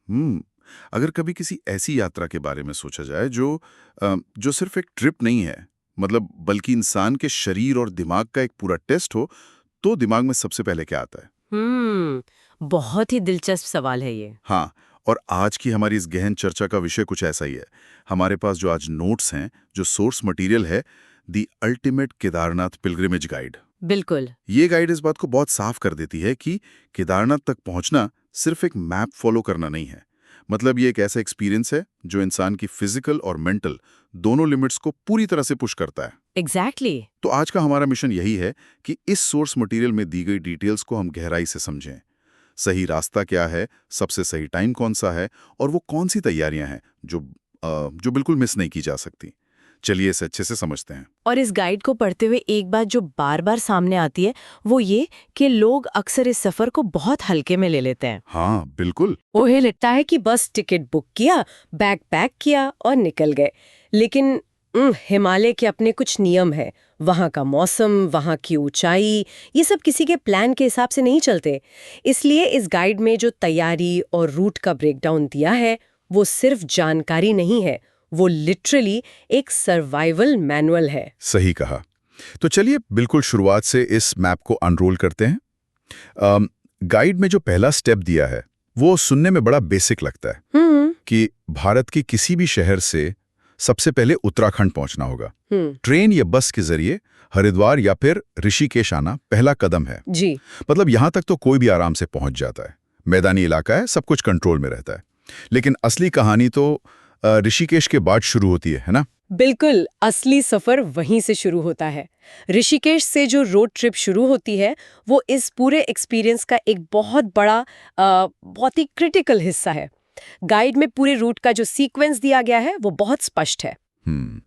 हम्म। अगर कभी किसी ऐसी यात्रा के बारे में सोचा जाए जो सिर्फ एक ट्रिप नहीं है, मतलब बल्कि इंसान के शरीर और दिमाग का एक पूरा टेस्ट हो, तो दिमाग में सबसे पहले क्या आता है? बहुत ही दिलचस्प सवाल है ये। हाँ। और आज की हमारी इस गहन चर्चा का विषय कुछ ऐसा ही है। हमारे पास जो आज नोट्स हैं, जो सोर्स मटेरियल है, the ultimate Kedarnath pilgrimage guide. बिल्कुल। ये गाइड इस बात को बहुत साफ कर देती है कि केदारनाथ तक पहुंचना सिर्फ एक मैप फॉलो करना नहीं है। मतलब ये एक ऐसा एक्सपीरियंस है जो इंसान की फिजिकल और मेंटल दोनों लिमिट्स को पूरी तरह से पुश करता है। एग्जैक्टली। तो आज का हमारा मिशन यही है कि इस सोर्स मटेरियल में दी गई डिटेल्स को हम गहराई से समझें। सही रास्ता क्या है, सबसे सही टाइम कौन सा है, और वो कौन सी तैयारियां हैं जो बिल्कुल मिस नहीं की जा सकती। चलिए इसे अच्छे से समझते हैं। और इस गाइड को पढ़ते हुए एक बात जो बार बार सामने आती है वो ये कि लोग अक्सर इस सफर को बहुत हल्के में ले लेते हैं। हाँ बिल्कुल। उन्हें लगता है कि बस टिकट बुक किया, बैग पैक किया और निकल गए। लेकिन हिमालय के अपने कुछ नियम है। वहाँ का मौसम, वहाँ की ऊंचाई, ये सब किसी के प्लान के हिसाब से नहीं चलते। इसलिए इस गाइड में जो तैयारी और रूट का ब्रेकडाउन दिया है वो सिर्फ जानकारी नहीं है, वो लिटरली एक सर्वाइवल मैनुअल है। सही कहा। तो चलिए बिल्कुल शुरुआत से इस मैप को अनरोल करते हैं। गाइड में जो पहला स्टेप दिया है वो सुनने में बड़ा बेसिक लगता है कि भारत के किसी भी शहर से सबसे पहले उत्तराखंड पहुंचना होगा। ट्रेन या बस के जरिए हरिद्वार या फिर ऋषिकेश आना पहला कदम है। जी। मतलब यहां तक तो कोई भी आराम से पहुंच जाता है। मैदानी इलाका है, सब कुछ कंट्रोल में रहता है। लेकिन असली कहानी तो ऋषिकेश के बाद शुरू होती है ना? बिल्कुल, असली सफर वहीं से शुरू होता है। ऋषिकेश से जो रोड ट्रिप शुरू होती है वो इस पूरे एक्सपीरियंस का एक बहुत बड़ा बहुत ही क्रिटिकल हिस्सा है। गाइड में पूरे रूट का जो सीक्वेंस दिया गया है वो बहुत स्पष्ट है।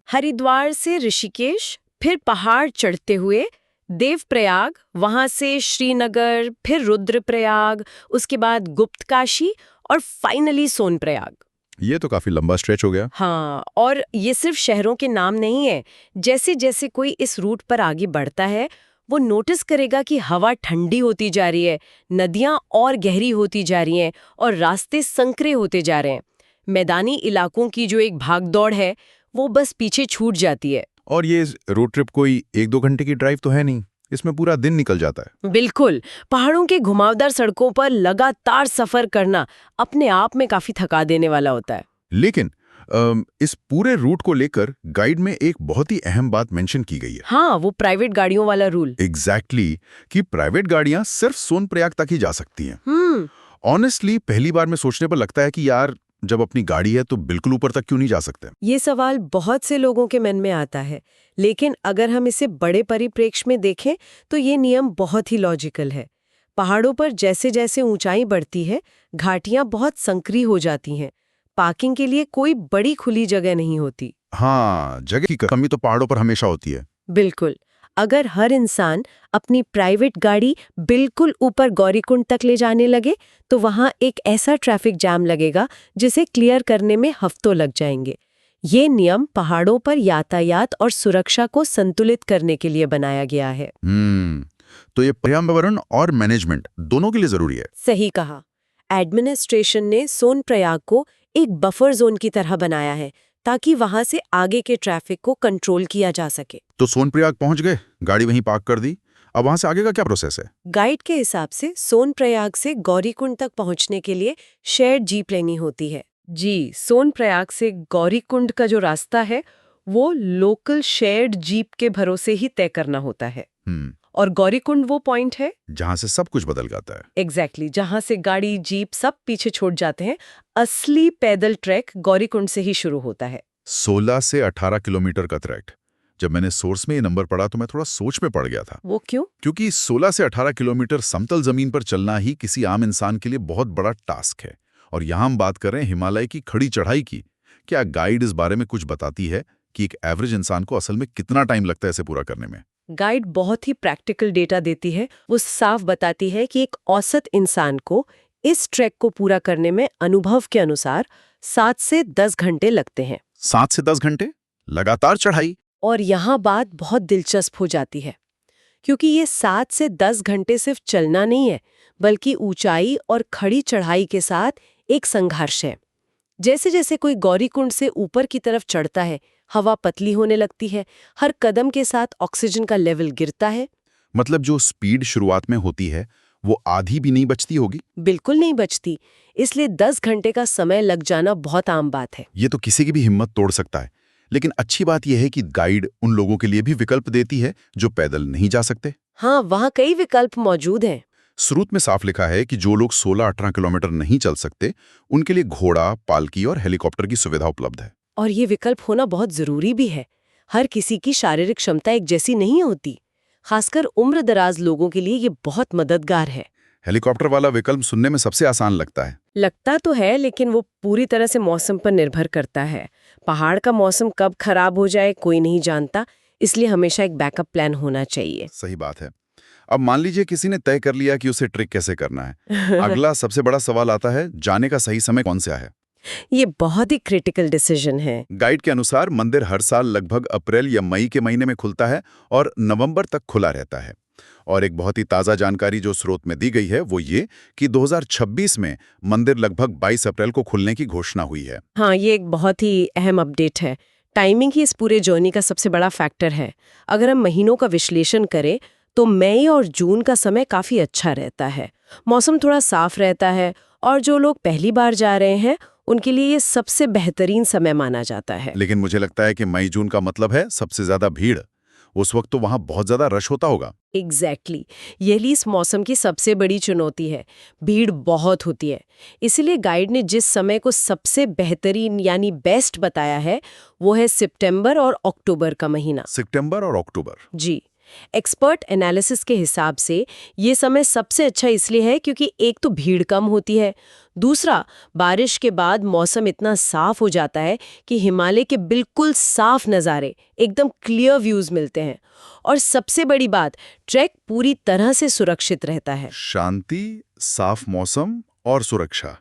हरिद्वार से ऋषिकेश, फिर पहाड़ चढ़ते हुए देवप्रयाग, वहां से श्रीनगर, फिर रुद्रप्रयाग, उसके बाद गुप्तकाशी और फाइनली सोनप्रयाग। ये तो काफी लंबा स्ट्रेच हो गया। हाँ, और ये सिर्फ शहरों के नाम नहीं है। जैसे जैसे कोई इस रूट पर आगे बढ़ता है वो नोटिस करेगा कि हवा ठंडी होती जा रही है, नदियां और गहरी होती जा रही हैं और रास्ते संकरे होते जा रहे हैं। मैदानी इलाकों की जो एक भागदौड़ है वो बस पीछे छूट जाती है। और ये रोड ट्रिप कोई 1-2 घंटे की ड्राइव तो है नहीं, इसमें पूरा दिन निकल जाता है। बिल्कुल, पहाड़ों के घुमावदार सड़कों पर लगातार सफर करना अपने आप में काफी थका देने वाला होता है। लेकिन इस पूरे रूट को लेकर गाइड में एक बहुत ही अहम बात मेंशन की गई है। हाँ, वो प्राइवेट गाड़ियों वाला रूल। एग्जैक्टली कि प्राइवेट गाड़ियां सिर्फ सोनप्रयाग तक ही जा सकती हैं। ऑनेस्टली पहली बार में सोचने पर लगता है कि यार जब अपनी गाड़ी है तो बिल्कुल ऊपर तक क्यों नहीं जा सकते? ये सवाल बहुत से लोगों के मन में आता है, लेकिन अगर हम इसे बड़े परिप्रेक्ष्य में देखें तो ये नियम बहुत ही लॉजिकल है। पहाड़ों पर जैसे जैसे ऊंचाई बढ़ती है, घाटियां बहुत संकरी हो जाती हैं। पार्किंग के लिए कोई बड़ी खुली जगह नहीं होती। हाँ, जगह की कमी तो पहाड़ों पर हमेशा होती है। बिल्कुल। अगर हर इंसान अपनी प्राइवेट गाड़ी बिल्कुल ऊपर गौरीकुंड तक ले जाने लगे तो वहां एक ऐसा ट्रैफिक जाम लगेगा जिसे क्लियर करने में हफ्तों लग जाएंगे। ये नियम पहाड़ों पर यातायात और सुरक्षा को संतुलित करने के लिए बनाया गया है। तो ये पर्यावरण और मैनेजमेंट दोनों के लिए जरूरी है। सही कहा। एडमिनिस्ट्रेशन ने सोनप्रयाग को एक बफर जोन की तरह बनाया है ताकि वहां से आगे के ट्रैफिक को कंट्रोल किया जा सके। तो सोनप्रयाग पहुंच गए, गाड़ी वहीं पार्क कर दी, अब वहां से आगे का क्या प्रोसेस है? गाइड के हिसाब से सोनप्रयाग से गौरीकुंड तक पहुंचने के लिए शेयर्ड जीप लेनी होती है। जी, सोनप्रयाग से गौरीकुंड का जो रास्ता है वो लोकल शेयर्ड जीप के भरोसे ही तय करना होता है। और गौरीकुंड वो पॉइंट है जहां से सब कुछ बदल जाता है। एग्जैक्टली, जहां से गाड़ी जीप सब पीछे छोड़ जाते हैं। असली पैदल ट्रैक गौरीकुंड से ही शुरू होता है। 16 से 18 किलोमीटर का ट्रैक। जब मैंने सोर्स में ये नंबर पढ़ा तो मैं थोड़ा सोच में पड़ गया था। वो क्यों? क्योंकि 16 से 18 किलोमीटर समतल जमीन पर चलना ही किसी आम इंसान के लिए बहुत बड़ा टास्क है। और यहाँ हम बात कर रहे हैं हिमालय की खड़ी चढ़ाई की। क्या गाइड इस बारे में कुछ बताती है कि एक एवरेज इंसान को असल में कितना टाइम लगता है इसे पूरा करने में? गाइड बहुत ही प्रैक्टिकल डेटा देती है। वो साफ बताती है कि एक औसत इंसान को इस ट्रैक को पूरा करने में अनुभव के अनुसार 7 से 10 घंटे लगते हैं। 7 से 10 घंटे लगातार चढ़ाई? और यहाँ बात बहुत दिलचस्प हो जाती है, क्योंकि ये 7 से 10 घंटे सिर्फ चलना नहीं है, बल्कि ऊंचाई और खड़ी चढ़ाई के साथ एक संघर्ष है। जैसे जैसे कोई गौरीकुंड से ऊपर की तरफ चढ़ता है, हवा पतली होने लगती है, हर कदम के साथ ऑक्सीजन का लेवल गिरता है। मतलब जो स्पीड शुरुआत में होती है वो आधी भी नहीं बचती होगी। बिल्कुल नहीं बचती। इसलिए 10 घंटे का समय लग जाना बहुत आम बात है। ये तो किसी की भी हिम्मत तोड़ सकता है। लेकिन अच्छी बात यह है कि गाइड उन लोगों के लिए भी विकल्प देती है जो पैदल नहीं जा सकते। हाँ, वहाँ कई विकल्प मौजूद हैं। स्रोत में साफ लिखा है कि जो लोग 16-18 किलोमीटर नहीं चल सकते उनके लिए घोड़ा, पालकी और हेलीकॉप्टर की सुविधा उपलब्ध है। और ये विकल्प होना बहुत जरूरी भी है। हर किसी की शारीरिक क्षमता एक जैसी नहीं होती। खासकर उम्र दराज लोगों के लिए ये बहुत मददगार है। हेलीकॉप्टर वाला विकल्प सुनने में सबसे आसान लगता है। लगता तो है, लेकिन वो पूरी तरह से मौसम पर निर्भर करता है। पहाड़ का मौसम कब खराब हो जाए कोई नहीं जानता, इसलिए हमेशा एक बैकअप प्लान होना चाहिए। सही बात है। अब मान लीजिए किसी ने तय कर लिया कि उसे ट्रिक कैसे करना है। अगला सबसे बड़ा सवाल आता है, जाने का सही समय कौन सा है। ये बहुत ही क्रिटिकल डिसीजन है। गाइड के अनुसार मंदिर हर साल लगभग अप्रैल या मई के महीने में खुलता है और नवंबर तक खुला रहता है। और एक बहुत ही ताज़ा जानकारी जो स्रोत में दी गई है वो ये कि 2026 में मंदिर लगभग 22 अप्रैल को खुलने की घोषणा हुई है। हाँ, ये एक बहुत ही अहम अपडेट है। टाइमिंग ही इस पूरे जर्नी का सबसे बड़ा फैक्टर है। अगर हम महीनों का विश्लेषण करें तो मई और जून का समय काफी अच्छा रहता है। मौसम थोड़ा साफ रहता है और जो लोग पहली बार जा रहे हैं उनके लिए ये सबसे बेहतरीन समय माना जाता है। लेकिन मुझे लगता है कि मई जून का मतलब है सबसे ज्यादा भीड़। उस वक्त तो वहां बहुत ज्यादा रश होता होगा। एग्जैक्टली यही इस मौसम की सबसे बड़ी चुनौती है। भीड़ बहुत होती है। इसलिए गाइड ने जिस समय को सबसे बेहतरीन यानी बेस्ट बताया है वो है सितंबर और अक्टूबर का महीना। सितंबर और अक्टूबर। जी, एक्सपर्ट एनालिसिस के हिसाब से ये समय सबसे अच्छा इसलिए है क्योंकि एक तो भीड़ कम होती है, दूसरा बारिश के बाद मौसम इतना साफ हो जाता है कि हिमालय के बिल्कुल साफ नज़ारे, एकदम क्लियर व्यूज मिलते हैं, और सबसे बड़ी बात, ट्रैक पूरी तरह से सुरक्षित रहता है। शांति, साफ मौसम और सुरक्षा,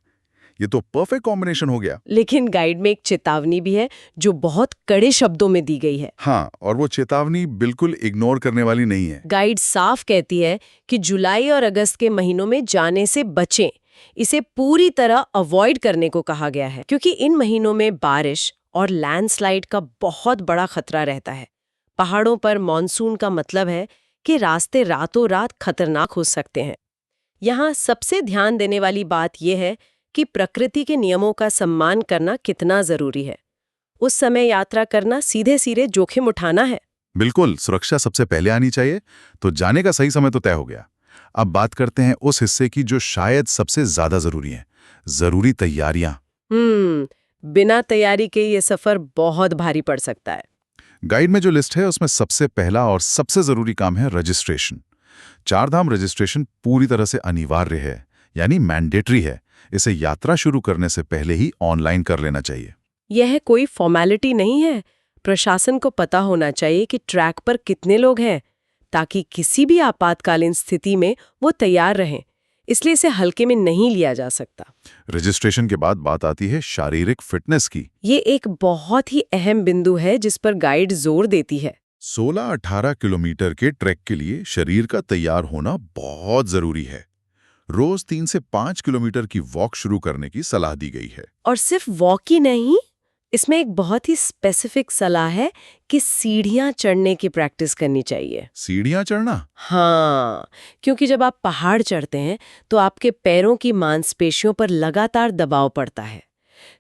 ये तो परफेक्ट कॉम्बिनेशन हो गया। लेकिन गाइड में एक चेतावनी भी है जो बहुत कड़े शब्दों में दी गई है। हाँ, और वो चेतावनी बिल्कुल इग्नोर करने वाली नहीं है। गाइड साफ कहती है कि जुलाई और अगस्त के महीनों में जाने से बचें। इसे पूरी तरह अवॉइड करने को कहा गया है क्योंकि इन महीनों में बारिश और लैंडस्लाइड का बहुत बड़ा खतरा रहता है। पहाड़ों पर मॉनसून का मतलब है कि रास्ते रातों रात खतरनाक हो सकते हैं। यहाँ सबसे ध्यान देने वाली बात यह है कि प्रकृति के नियमों का सम्मान करना कितना जरूरी है। उस समय यात्रा करना सीधे सीधे जोखिम उठाना है। बिल्कुल, सुरक्षा सबसे पहले आनी चाहिए। तो जाने का सही समय तो तय हो गया। अब बात करते हैं उस हिस्से की जो शायद सबसे ज्यादा जरूरी है, जरूरी तैयारियां। बिना तैयारी के ये सफर बहुत भारी पड़ सकता है। गाइड में जो लिस्ट है उसमें सबसे पहला और सबसे जरूरी काम है रजिस्ट्रेशन। चारधाम रजिस्ट्रेशन पूरी तरह से अनिवार्य है, यानी मैंडेटरी है। इसे यात्रा शुरू करने से पहले ही ऑनलाइन कर लेना चाहिए। यह कोई फॉर्मेलिटी नहीं है। प्रशासन को पता होना चाहिए कि ट्रैक पर कितने लोग हैं, ताकि किसी भी आपातकालीन स्थिति में वो तैयार रहें। इसलिए इसे हल्के में नहीं लिया जा सकता। रजिस्ट्रेशन के बाद बात आती है शारीरिक फिटनेस की। ये एक बहुत ही अहम बिंदु है जिस पर गाइड जोर देती है। 16-18 किलोमीटर के ट्रैक के लिए शरीर का तैयार होना बहुत जरूरी है। रोज 3 से 5 किलोमीटर की वॉक शुरू करने की सलाह दी गई है। और सिर्फ वॉक ही नहीं, इसमें एक बहुत ही स्पेसिफिक सलाह है कि सीढ़ियां चढ़ने की प्रैक्टिस करनी चाहिए। सीढ़ियां चढ़ना? हाँ, क्योंकि जब आप पहाड़ चढ़ते हैं तो आपके पैरों की मांसपेशियों पर लगातार दबाव पड़ता है।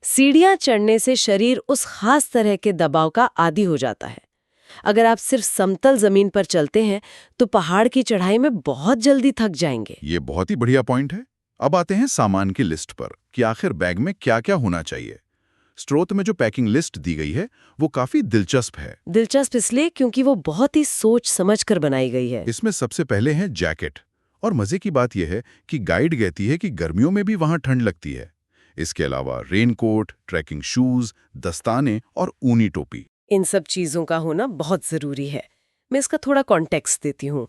सीढ़ियां चढ़ने से शरीर उस खास तरह के दबाव का आदी हो जाता है। अगर आप सिर्फ समतल जमीन पर चलते हैं तो पहाड़ की चढ़ाई में बहुत जल्दी थक जाएंगे। ये बहुत ही बढ़िया पॉइंट है। अब आते हैं सामान की लिस्ट पर कि आखिर बैग में क्या-क्या होना चाहिए। स्रोत में जो पैकिंग लिस्ट दी गई है वो काफी दिलचस्प है। दिलचस्प इसलिए क्योंकि वो बहुत ही सोच समझ कर बनाई गई है। इसमें सबसे पहले है जैकेट। और मजे की बात यह है कि गाइड कहती है कि गर्मियों में भी वहां ठंड लगती है। इसके अलावा रेनकोट, ट्रैकिंग शूज, दस्ताने और ऊनी टोपी। इन सब चीजों का होना बहुत जरूरी है। मैं इसका थोड़ा कॉन्टेक्स्ट देती हूँ।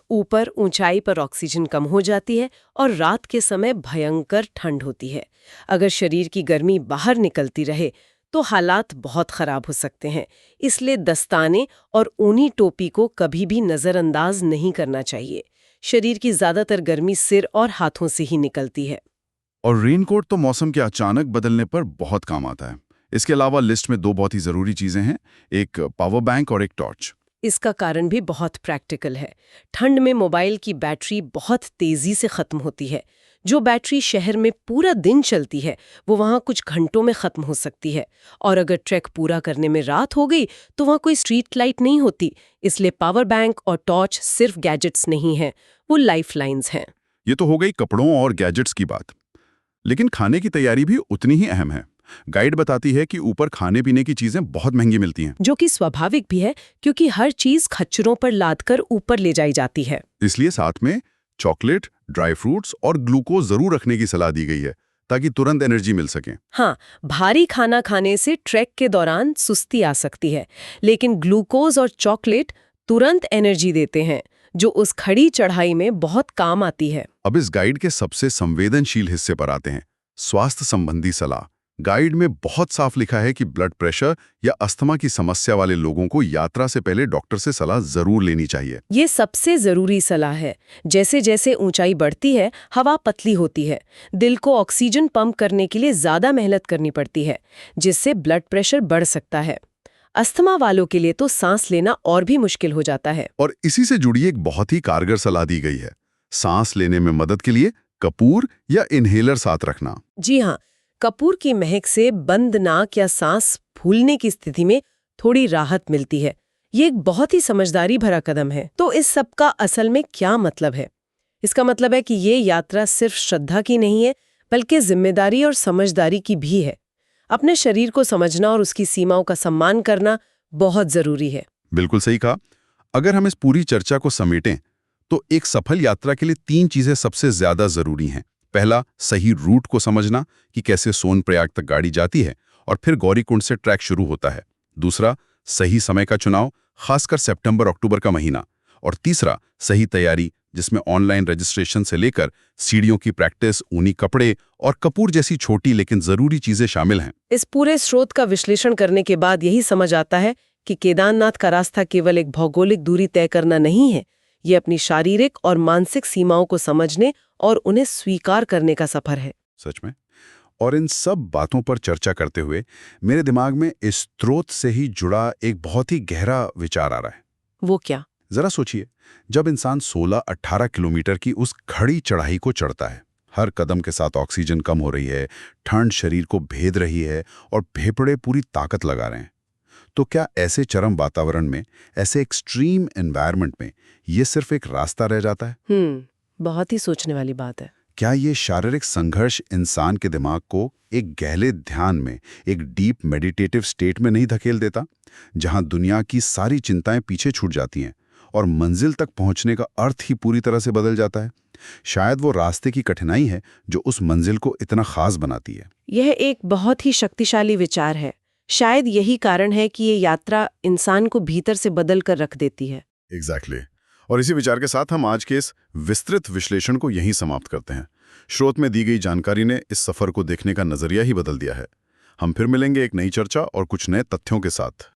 ऊपर ऊंचाई पर ऑक्सीजन कम हो जाती है और रात के समय भयंकर ठंड होती है। अगर शरीर की गर्मी बाहर निकलती रहे तो हालात बहुत खराब हो सकते हैं। इसलिए दस्ताने और ऊनी टोपी को कभी भी नज़रअंदाज नहीं करना चाहिए। शरीर की ज्यादातर गर्मी सिर और हाथों से ही निकलती है। और रेनकोट तो मौसम के अचानक बदलने पर बहुत काम आता है। इसके अलावा लिस्ट में 2 बहुत ही ज़रूरी चीज़ें हैं, एक पावर बैंक और एक टॉर्च। इसका कारण भी बहुत प्रैक्टिकल है। ठंड में मोबाइल की बैटरी बहुत तेजी से खत्म होती है। जो बैटरी शहर में पूरा दिन चलती है वो वहाँ कुछ घंटों में खत्म हो सकती है, और अगर ट्रैक पूरा करने में रात हो गई तो वहाँ कोई स्ट्रीट लाइट नहीं होती। इसलिए पावर बैंक और टॉर्च सिर्फ गैजेट्स नहीं हैं, वो लाइफ लाइन्स हैं। ये तो हो गई कपड़ों और गैजेट्स की बात, लेकिन खाने की तैयारी भी उतनी ही अहम है। गाइड बताती है कि ऊपर खाने पीने की चीजें बहुत महंगी मिलती हैं, जो कि स्वाभाविक भी है क्योंकि हर चीज खच्चरों पर लादकर ऊपर ले जाई जाती है। इसलिए साथ में चॉकलेट, ड्राई फ्रूट्स और ग्लूकोज जरूर रखने की सलाह दी गई है ताकि तुरंत एनर्जी मिल सके। हाँ, भारी खाना खाने से ट्रैक के दौरान सुस्ती आ सकती है, लेकिन ग्लूकोज और चॉकलेट तुरंत एनर्जी देते हैं, जो उस खड़ी चढ़ाई में बहुत काम आती है। अब इस गाइड के सबसे संवेदनशील हिस्से पर आते हैं, स्वास्थ्य संबंधी सलाह। गाइड में बहुत साफ लिखा है कि ब्लड प्रेशर या अस्थमा की समस्या वाले लोगों को यात्रा से पहले डॉक्टर से सलाह जरूर लेनी चाहिए। ये सबसे जरूरी सलाह है। जैसे जैसे ऊंचाई बढ़ती है, हवा पतली होती है, दिल को ऑक्सीजन पंप करने के लिए ज्यादा मेहनत करनी पड़ती है, जिससे ब्लड प्रेशर बढ़ सकता है। अस्थमा वालों के लिए तो सांस लेना और भी मुश्किल हो जाता है। और इसी से जुड़ी एक बहुत ही कारगर सलाह दी गई है, सांस लेने में मदद के लिए कपूर या इनहेलर साथ रखना। जी हाँ, कपूर की महक से बंद नाक या सांस फूलने की स्थिति में थोड़ी राहत मिलती है। ये एक बहुत ही समझदारी भरा कदम है। तो इस सब का असल में क्या मतलब है? इसका मतलब है कि ये यात्रा सिर्फ श्रद्धा की नहीं है, बल्कि जिम्मेदारी और समझदारी की भी है। अपने शरीर को समझना और उसकी सीमाओं का सम्मान करना बहुत जरूरी है। बिल्कुल सही कहा। अगर हम इस पूरी चर्चा को समेटें तो एक सफल यात्रा के लिए 3 चीजें सबसे ज्यादा जरूरी हैं। पहला, सही रूट को समझना कि कैसे सोनप्रयाग तक गाड़ी जाती है और फिर गौरीकुंड से ट्रैक शुरू होता है। दूसरा, सही समय का चुनाव, खासकर सितंबर-अक्टूबर का महीना। और तीसरा, सही तैयारी, जिसमें ऑनलाइन रजिस्ट्रेशन से लेकर सीढ़ियों की प्रैक्टिस, ऊनी कपड़े और कपूर जैसी छोटी लेकिन जरूरी चीजें शामिल हैं। इस पूरे स्रोत का विश्लेषण करने के बाद यही समझ आता है कि केदारनाथ का रास्ता केवल एक भौगोलिक दूरी तय करना नहीं है, ये अपनी शारीरिक और मानसिक सीमाओं को समझने और उन्हें स्वीकार करने का सफर है। सच में। और इन सब बातों पर चर्चा करते हुए मेरे दिमाग में इस स्रोत से ही जुड़ा एक बहुत ही गहरा विचार आ रहा है। वो क्या? जरा सोचिए, जब इंसान 16-18 किलोमीटर की उस खड़ी चढ़ाई को चढ़ता है, हर कदम के साथ ऑक्सीजन कम हो रही है, ठंड शरीर को भेद रही है और फेफड़े पूरी ताकत लगा रहे हैं, तो क्या ऐसे चरम वातावरण में, ऐसे एक्सट्रीम एनवायरनमेंट में ये सिर्फ एक रास्ता रह जाता है? बहुत ही सोचने वाली बात है। क्या ये शारीरिक संघर्ष इंसान के दिमाग को एक गहरे ध्यान में, एक डीप मेडिटेटिव स्टेट में नहीं धकेल देता, जहां दुनिया की सारी चिंताएं पीछे छूट जाती हैं और मंजिल तक पहुंचने का अर्थ ही पूरी तरह से बदल जाता है? शायद वो रास्ते की कठिनाई है जो उस मंजिल को इतना खास बनाती है। यह एक बहुत ही शक्तिशाली विचार है। शायद यही कारण है कि ये यात्रा इंसान को भीतर से बदल कर रख देती है। एग्जैक्टली। और इसी विचार के साथ हम आज के इस विस्तृत विश्लेषण को यहीं समाप्त करते हैं। स्रोत में दी गई जानकारी ने इस सफर को देखने का नजरिया ही बदल दिया है। हम फिर मिलेंगे एक नई चर्चा और कुछ नए तथ्यों के साथ।